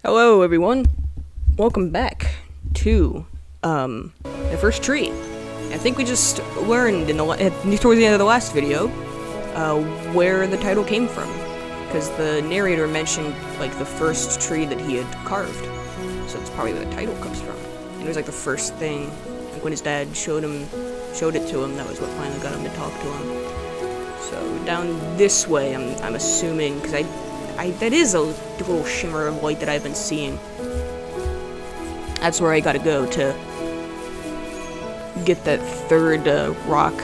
Hello, everyone. Welcome back to the first tree. I think we just learned towards the end of the last video where the title came from, because the narrator mentioned like the first tree that he had carved, so that's probably where the title comes from. And it was like the first thing, like when his dad showed it to him. That was what finally got him to talk to him. So down this way, I'm assuming, because that is a little shimmer of light that I've been seeing. That's where I gotta go to get that third rock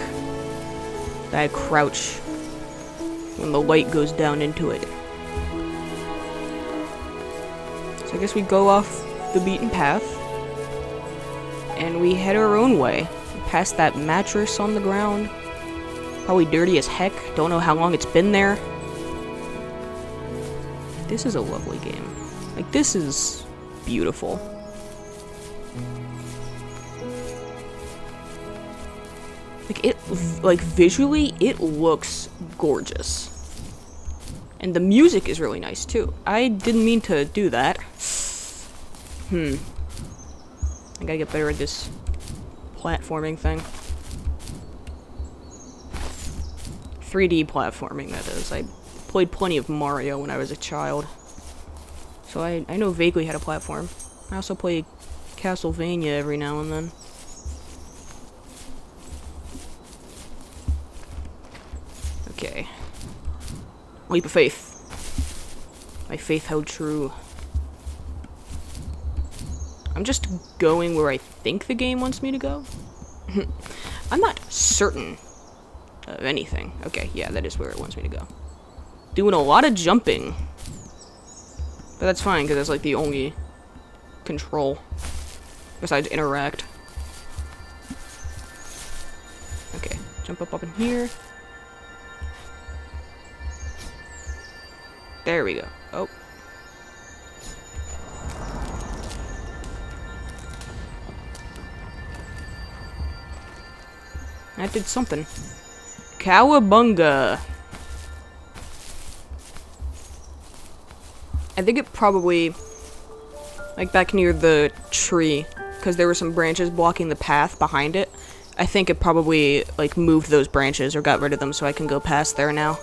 that I crouch when the light goes down into it. So I guess we go off the beaten path and we head our own way, past that mattress on the ground. Probably dirty as heck. Don't know how long it's been there. This is a lovely game. Like, this is beautiful. Like, visually, it looks gorgeous. And the music is really nice, too. I didn't mean to do that. I gotta get better at this platforming thing. 3D platforming, that is. I played plenty of Mario when I was a child, so I know vaguely how to platform. I also play Castlevania every now and then. Okay. Leap of faith. My faith held true. I'm just going where I think the game wants me to go. I'm not certain of anything. Okay, yeah, that is where it wants me to go. Doing a lot of jumping. But that's fine, because that's like the only control besides interact. Okay, jump up in here. There we go. Oh. That did something. Cowabunga! I think it probably, like back near the tree, because there were some branches blocking the path behind it. I think it probably like moved those branches or got rid of them so I can go past there now.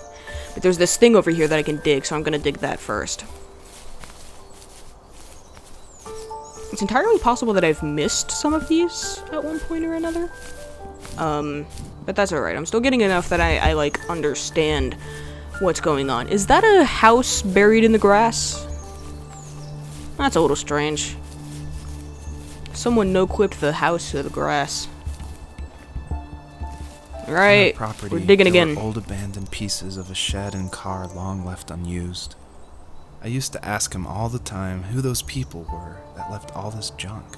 But there's this thing over here that I can dig, so I'm gonna dig that first. It's entirely possible that I've missed some of these at one point or another. But that's alright. I'm still getting enough that I like understand what's going on. Is that a house buried in the grass? That's a little strange. Someone no-clipped the house to the grass. Alright, we're digging again. Old abandoned pieces of a shed and car long left unused. I used to ask him all the time who those people were that left all this junk,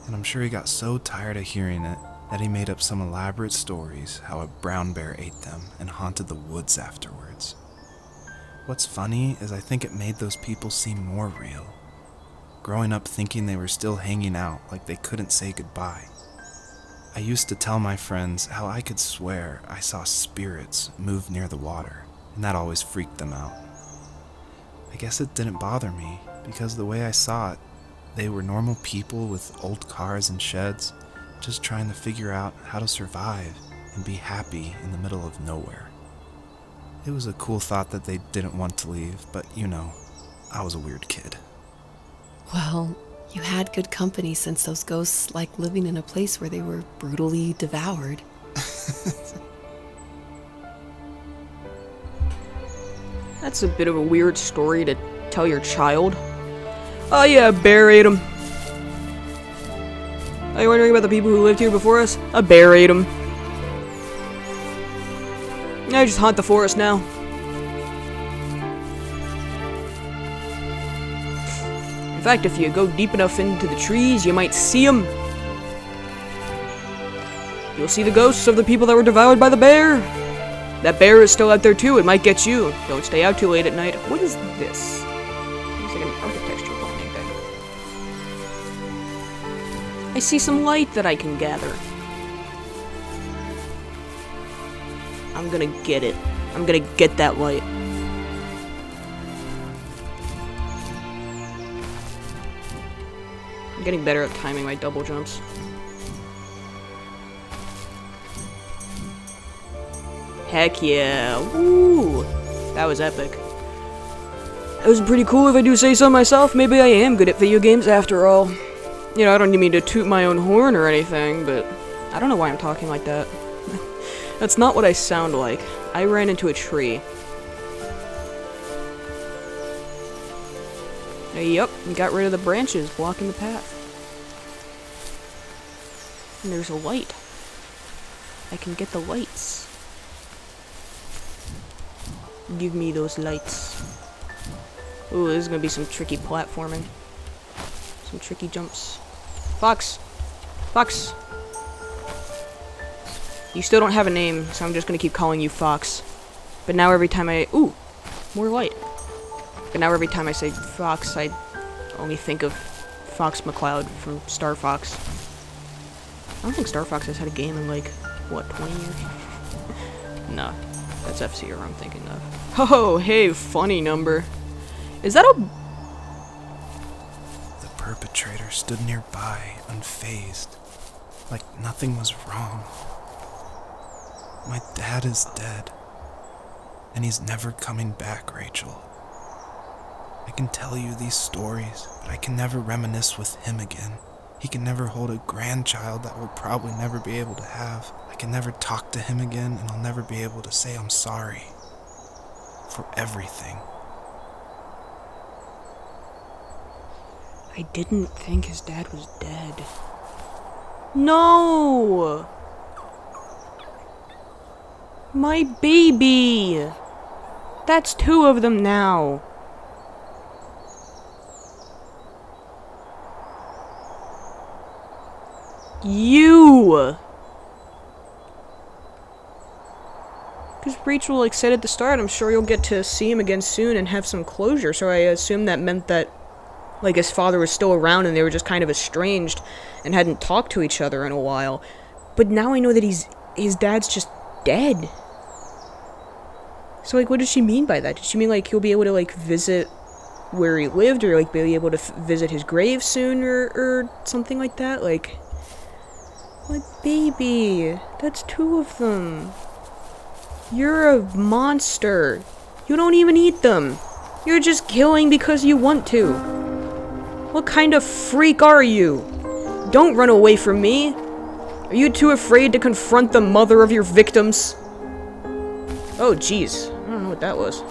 and I'm sure he got so tired of hearing it that he made up some elaborate stories how a brown bear ate them and haunted the woods afterwards. What's funny is I think it made those people seem more real. Growing up thinking they were still hanging out like they couldn't say goodbye. I used to tell my friends how I could swear I saw spirits move near the water, and that always freaked them out. I guess it didn't bother me, because the way I saw it, they were normal people with old cars and sheds, just trying to figure out how to survive and be happy in the middle of nowhere. It was a cool thought that they didn't want to leave, but you know, I was a weird kid. Well, you had good company since those ghosts like living in a place where they were brutally devoured. That's a bit of a weird story to tell your child. Oh yeah, a bear ate him. Are you wondering about the people who lived here before us? A bear ate him. I just haunt the forest now. In fact, if you go deep enough into the trees, you might see them. You'll see the ghosts of the people that were devoured by the bear. That bear is still out there too. It might get you. Don't stay out too late at night. What is this? Looks like an architecture bonding thing. I see some light that I can gather. I'm gonna get it. I'm gonna get that light. I'm getting better at timing my double jumps. Heck yeah. Woo! That was epic. That was pretty cool if I do say so myself. Maybe I am good at video games after all. You know, I don't mean to toot my own horn or anything, but I don't know why I'm talking like that. That's not what I sound like. I ran into a tree. Yup, we got rid of the branches blocking the path. And there's a light. I can get the lights. Give me those lights. Ooh, this is gonna be some tricky platforming. Some tricky jumps. Fox! Fox! You still don't have a name, so I'm just gonna keep calling you Fox. But now every time I... Ooh! More light. But now every time I say Fox, I only think of Fox McCloud from Star Fox. I don't think Star Fox has had a game in like, what, 20 years? No, that's F-Zero I'm thinking of. Oh, hey, funny number. Is that a... The perpetrator stood nearby, unfazed, like nothing was wrong. My dad is dead, and he's never coming back, Rachel. I can tell you these stories, but I can never reminisce with him again. He can never hold a grandchild that we'll probably never be able to have. I can never talk to him again, and I'll never be able to say I'm sorry for everything. I didn't think his dad was dead. No! My baby! That's 2 of them now. You! Because Rachel, like, said at the start, I'm sure you'll get to see him again soon and have some closure, so I assume that meant that, like, his father was still around and they were just kind of estranged and hadn't talked to each other in a while. But now I know that his dad's just dead. So, like, what does she mean by that? Does she mean, like, he'll be able to, like, visit where he lived, or, like, be able to visit his grave soon, or something like that? Like, my baby, that's 2 of them. You're a monster. You don't even eat them. You're just killing because you want to. What kind of freak are you? Don't run away from me. Are you too afraid to confront the mother of your victims? Oh, jeez. I don't know what that was.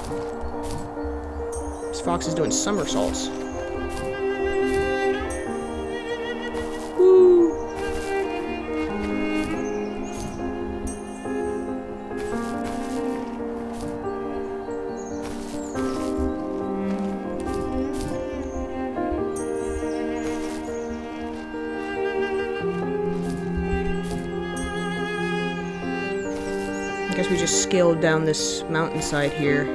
This fox is doing somersaults. Woo! I guess we just scaled down this mountainside here.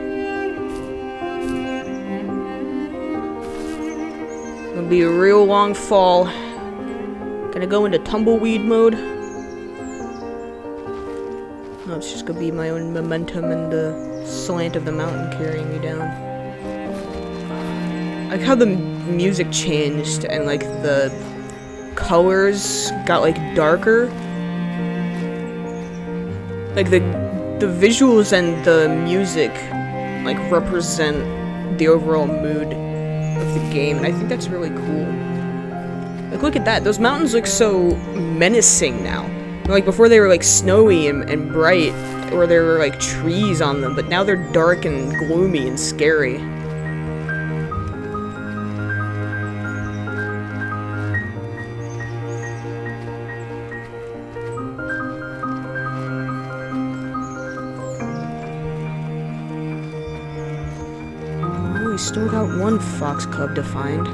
It'll be a real long fall. Gonna go into tumbleweed mode. No, it's just gonna be my own momentum and the slant of the mountain carrying me down. I like how the music changed and like the colors got like darker. Like the visuals and the music like represent the overall mood of the game, and I think that's really cool. Like, look at that. Those mountains look so menacing now. Like, before they were like snowy and bright, or there were like trees on them, but now they're dark and gloomy and scary. We still got 1 fox cub to find.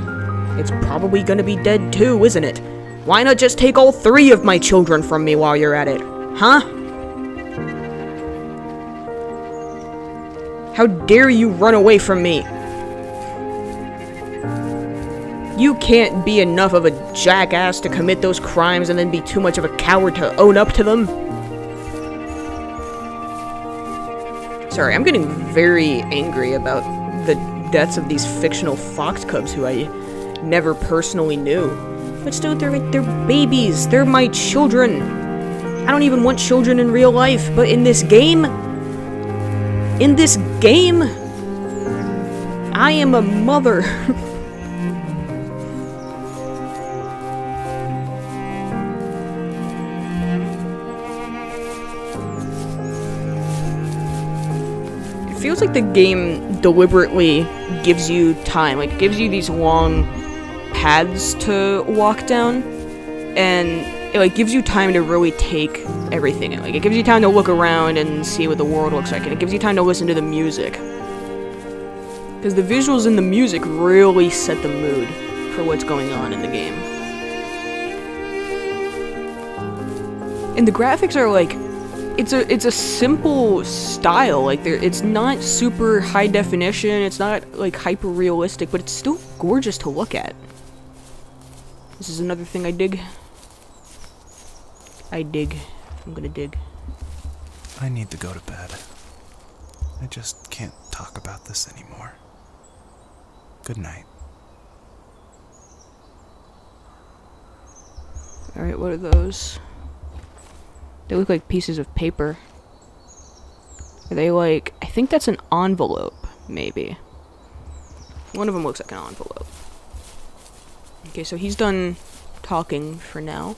It's probably gonna be dead too, isn't it? Why not just take all 3 of my children from me while you're at it? Huh? How dare you run away from me? You can't be enough of a jackass to commit those crimes and then be too much of a coward to own up to them. Sorry, I'm getting very angry about the deaths of these fictional fox cubs who I never personally knew. But still, they're babies. They're my children. I don't even want children in real life, but in this game, I am a mother. It feels like the game deliberately gives you time, like gives you these long paths to walk down, and it like gives you time to really take everything in. Like it gives you time to look around and see what the world looks like, and it gives you time to listen to the music. Because the visuals and the music really set the mood for what's going on in the game. And the graphics are like, it's a simple style. Like it's not super high definition, it's not like hyper realistic, but it's still gorgeous to look at. This is another thing I dig. I'm gonna dig. I need to go to bed. I just can't talk about this anymore. Good night. Alright, what are those? They look like pieces of paper. Are they like... I think that's an envelope, maybe. One of them looks like an envelope. Okay, so he's done talking for now.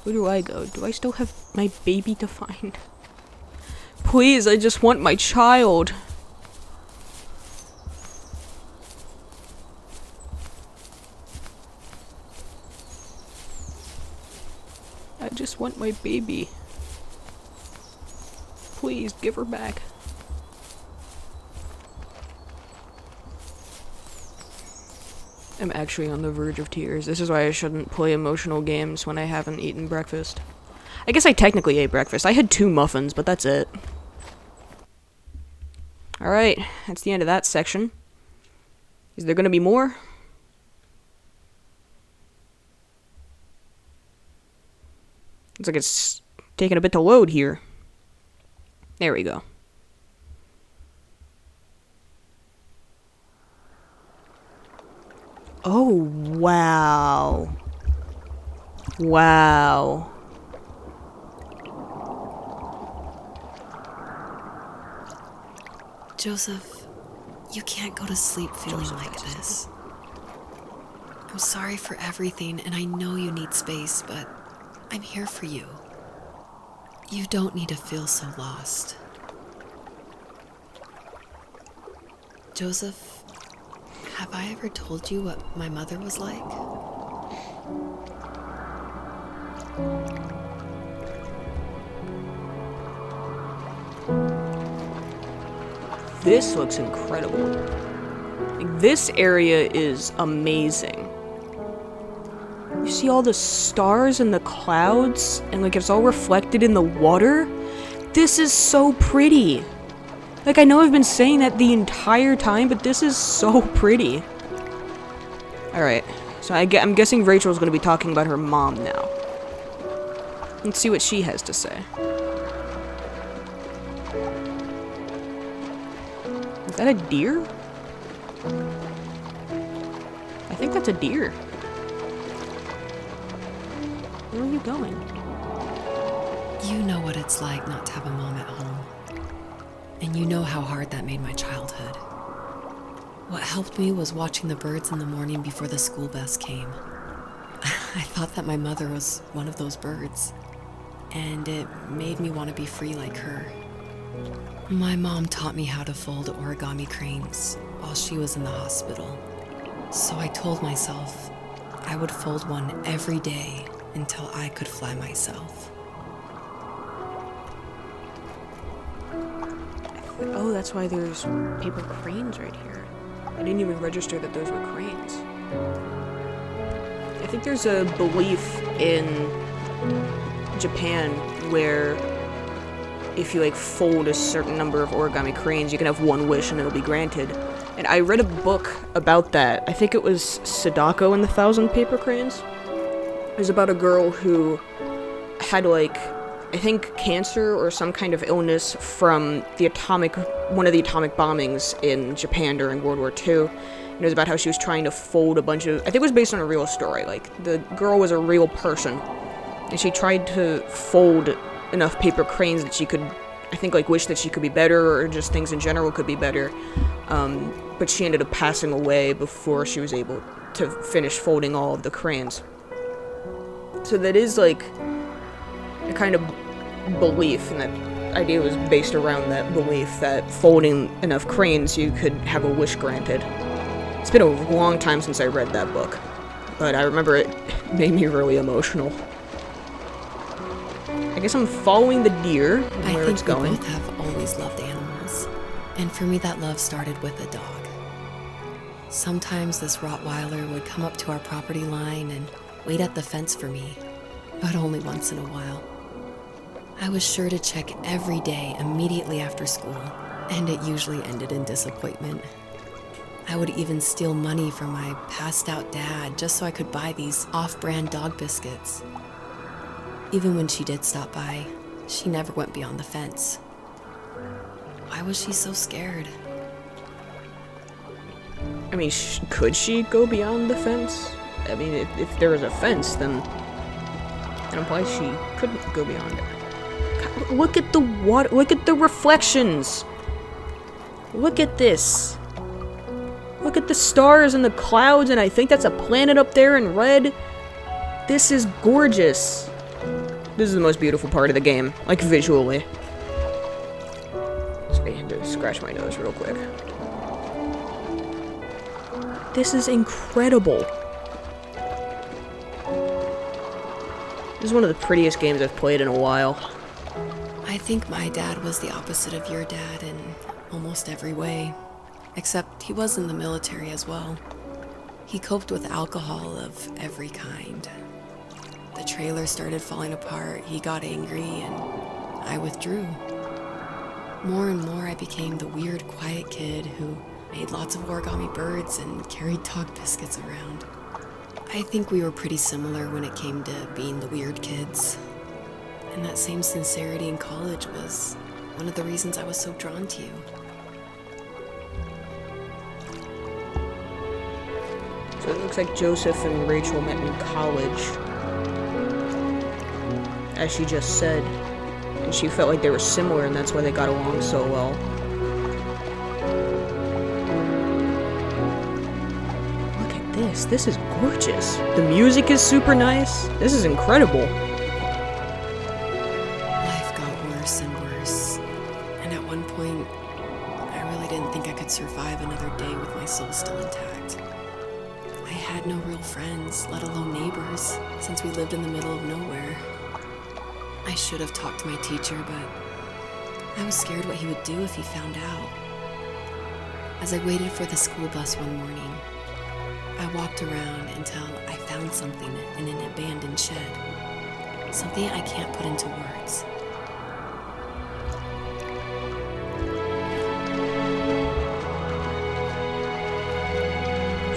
Where do I go? Do I still have my baby to find? Please, I just want my child. I just want my baby. Please, give her back. I'm actually on the verge of tears. This is why I shouldn't play emotional games when I haven't eaten breakfast. I guess I technically ate breakfast. I had 2 muffins, but that's it. Alright, that's the end of that section. Is there gonna be more? Looks like it's taking a bit to load here. There we go. Oh, wow. Wow. Joseph, you can't go to sleep feeling like this. I'm sorry for everything, and I know you need space, but I'm here for you. You don't need to feel so lost. Joseph, have I ever told you what my mother was like? This looks incredible. Like, this area is amazing. You see all the stars and the clouds, and like it's all reflected in the water? This is so pretty. Like, I know I've been saying that the entire time, but this is so pretty. Alright, so I'm guessing Rachel's gonna be talking about her mom now. Let's see what she has to say. Is that a deer? I think that's a deer. Where are you going? You know what it's like not to have a mom at home. And you know how hard that made my childhood. What helped me was watching the birds in the morning before the school bus came. I thought that my mother was one of those birds, and it made me want to be free like her. My mom taught me how to fold origami cranes while she was in the hospital. So I told myself I would fold one every day until I could fly myself. Oh, that's why there's paper cranes right here. I didn't even register that those were cranes. I think there's a belief in Japan where if you like fold a certain number of origami cranes, you can have one wish and it'll be granted. And I read a book about that. I think it was Sadako and the 1,000 Paper Cranes. It was about a girl who had like, I think cancer or some kind of illness from one of the atomic bombings in Japan during World War II. And it was about how she was trying to fold a bunch of... I think it was based on a real story. Like, the girl was a real person. And she tried to fold enough paper cranes that she could, I think, like, wish that she could be better, or just things in general could be better. But she ended up passing away before she was able to finish folding all of the cranes. So that is, like, a kind of belief, and that idea was based around that belief that folding enough cranes you could have a wish granted. It's been a long time since I read that book, but I remember it made me really emotional. I guess I'm following the deer and where it's going. I think we both have always loved animals, and for me that love started with a dog. Sometimes this Rottweiler would come up to our property line and wait at the fence for me, but only once in a while. I was sure to check every day immediately after school, and it usually ended in disappointment. I would even steal money from my passed-out dad just so I could buy these off-brand dog biscuits. Even when she did stop by, she never went beyond the fence. Why was she so scared? I mean, could she go beyond the fence? I mean, if there was a fence, then it implies she couldn't go beyond it. God, look at the water. Look at the reflections. Look at this. Look at the stars and the clouds, and I think that's a planet up there in red. This is gorgeous. This is the most beautiful part of the game, like visually. Sorry, I had to scratch my nose real quick. This is incredible. This is one of the prettiest games I've played in a while. I think my dad was the opposite of your dad in almost every way. Except he was in the military as well. He coped with alcohol of every kind. The trailer started falling apart, he got angry, and I withdrew. More and more I became the weird, quiet kid who made lots of origami birds and carried dog biscuits around. I think we were pretty similar when it came to being the weird kids. And that same sincerity in college was one of the reasons I was so drawn to you. So it looks like Joseph and Rachel met in college, as she just said, and she felt like they were similar, and that's why they got along so well. Look at this. This is gorgeous. The music is super nice. This is incredible. Life got worse and worse, and at one point, I really didn't think I could survive another day with my soul still intact. I had no real friends, let alone neighbors, since we lived in the middle of nowhere. I should have talked to my teacher, but I was scared what he would do if he found out. As I waited for the school bus one morning, I walked around until I found something in an abandoned shed. Something I can't put into words.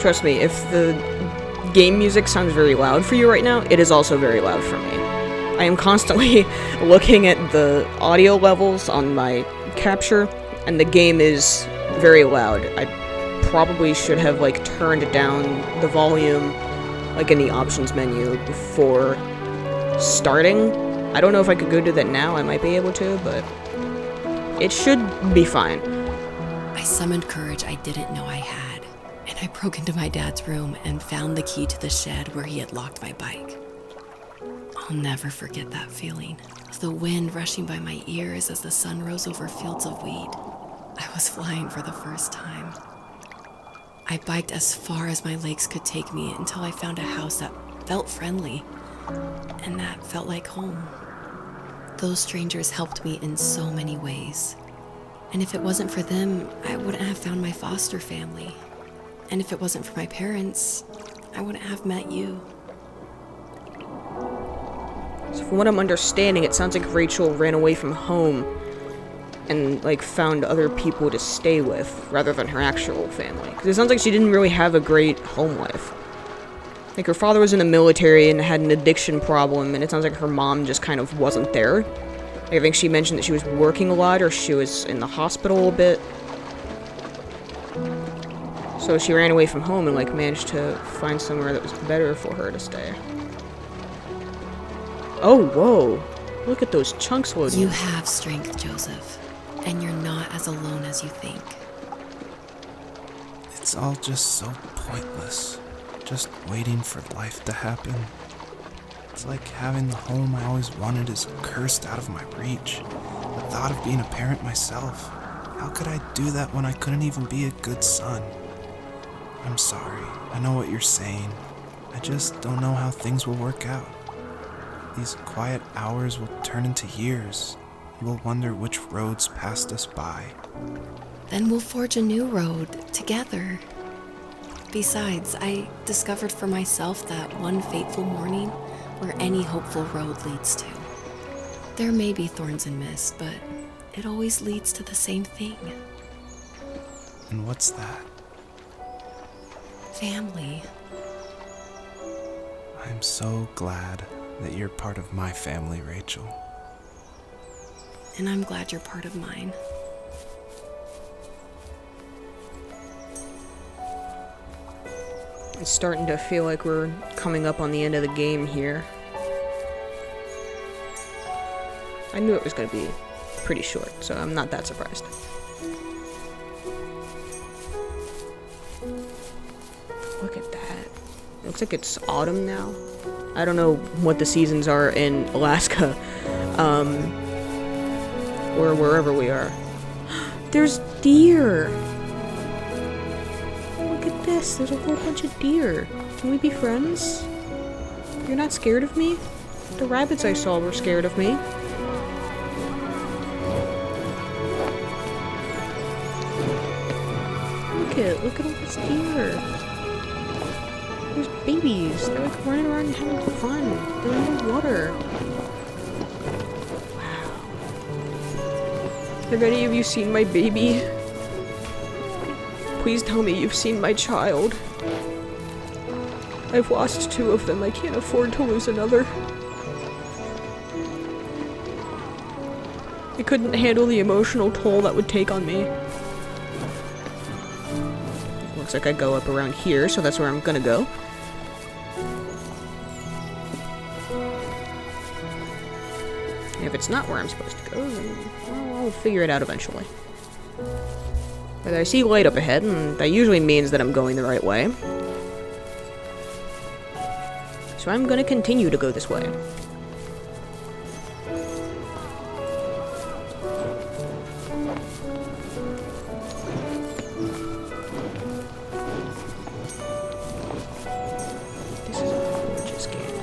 Trust me, if the game music sounds very loud for you right now, it is also very loud for me. I am constantly looking at the audio levels on my capture, and the game is very loud. I probably should have, like, turned down the volume, like, in the options menu before starting. I don't know if I could go do that now. I might be able to, but it should be fine. I summoned courage I didn't know I had, and I broke into my dad's room and found the key to the shed where he had locked my bike. I'll never forget that feeling. The wind rushing by my ears as the sun rose over fields of wheat. I was flying for the first time. I biked as far as my legs could take me until I found a house that felt friendly, and that felt like home. Those strangers helped me in so many ways. And if it wasn't for them, I wouldn't have found my foster family. And if it wasn't for my parents, I wouldn't have met you. So from what I'm understanding, it sounds like Rachel ran away from home and, like, found other people to stay with rather than her actual family. Because it sounds like she didn't really have a great home life. Like, her father was in the military and had an addiction problem, and it sounds like her mom just kind of wasn't there. Like, I think she mentioned that she was working a lot, or she was in the hospital a bit. So she ran away from home and, like, managed to find somewhere that was better for her to stay. Oh, whoa. Look at those chunks loading. You have strength, Joseph, and you're not as alone as you think. It's all just so pointless. Just waiting for life to happen. It's like having the home I always wanted is cursed out of my reach. The thought of being a parent myself. How could I do that when I couldn't even be a good son? I'm sorry. I know what you're saying. I just don't know how things will work out. These quiet hours will turn into years, and we'll wonder which roads passed us by. Then we'll forge a new road together. Besides, I discovered for myself that one fateful morning where any hopeful road leads to. There may be thorns and mist, but it always leads to the same thing. And what's that? Family. I'm so glad that you're part of my family, Rachel. And I'm glad you're part of mine. It's starting to feel like we're coming up on the end of the game here. I knew it was going to be pretty short, so I'm not that surprised. Look at that. Looks like it's autumn now. I don't know what the seasons are in Alaska, or wherever we are. There's deer! Look at this, there's a whole bunch of deer. Can we be friends? You're not scared of me? The rabbits I saw were scared of me. Look at all this deer. There's babies. They're like running around and having fun. They're in the water. Wow. Have any of you seen my baby? Please tell me you've seen my child. I've lost 2 of them. I can't afford to lose another. I couldn't handle the emotional toll that would take on me. Looks like I go up around here, so that's where I'm gonna go. And if it's not where I'm supposed to go, then I'll figure it out eventually. But I see light up ahead, and that usually means that I'm going the right way. So I'm gonna continue to go this way. This is a gorgeous game.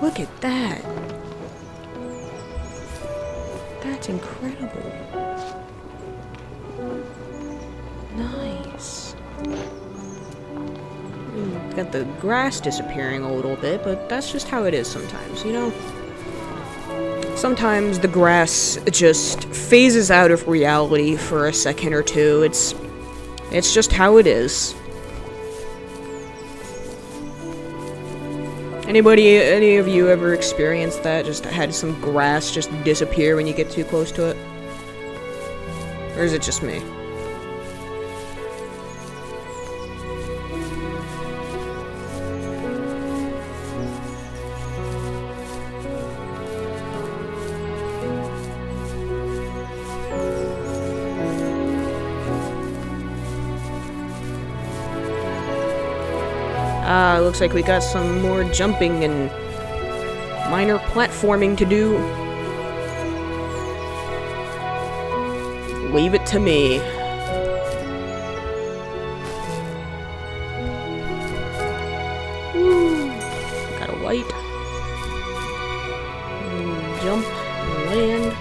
Look at that! That's incredible. Nice. Got the grass disappearing a little bit, but that's just how it is sometimes, you know? Sometimes the grass just phases out of reality for a second or two. It's just how it is. Any of you ever experienced that? Just had some grass just disappear when you get too close to it? Or is it just me? Looks like we got some more jumping and minor platforming to do. Leave it to me. Woo. Got a light. And jump and land.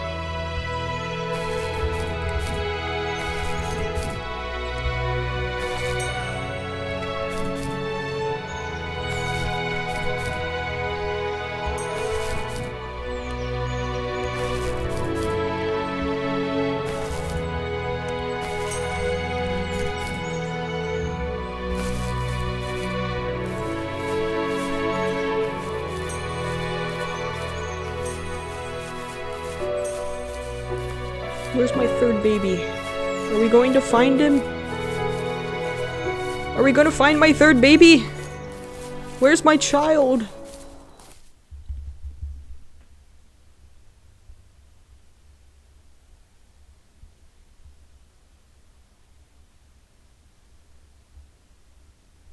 Where's my third baby? Are we going to find him? we gonna find my third baby? Where's my child?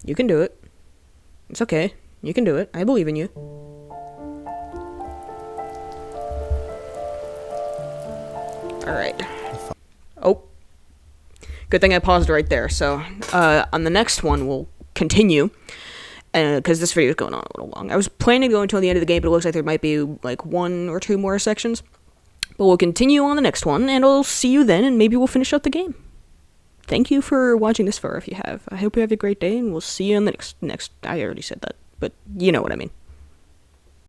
You can do it. It's okay. You can do it. I believe in you. Alright. Oh. Good thing I paused right there. So, on the next one, we'll continue. Because this video is going on a little long. I was planning to go until the end of the game, but it looks like there might be, like, 1 or 2 more sections. But we'll continue on the next one, and I'll see you then, and maybe we'll finish up the game. Thank you for watching this far if you have. I hope you have a great day, and we'll see you on the next. I already said that, but you know what I mean.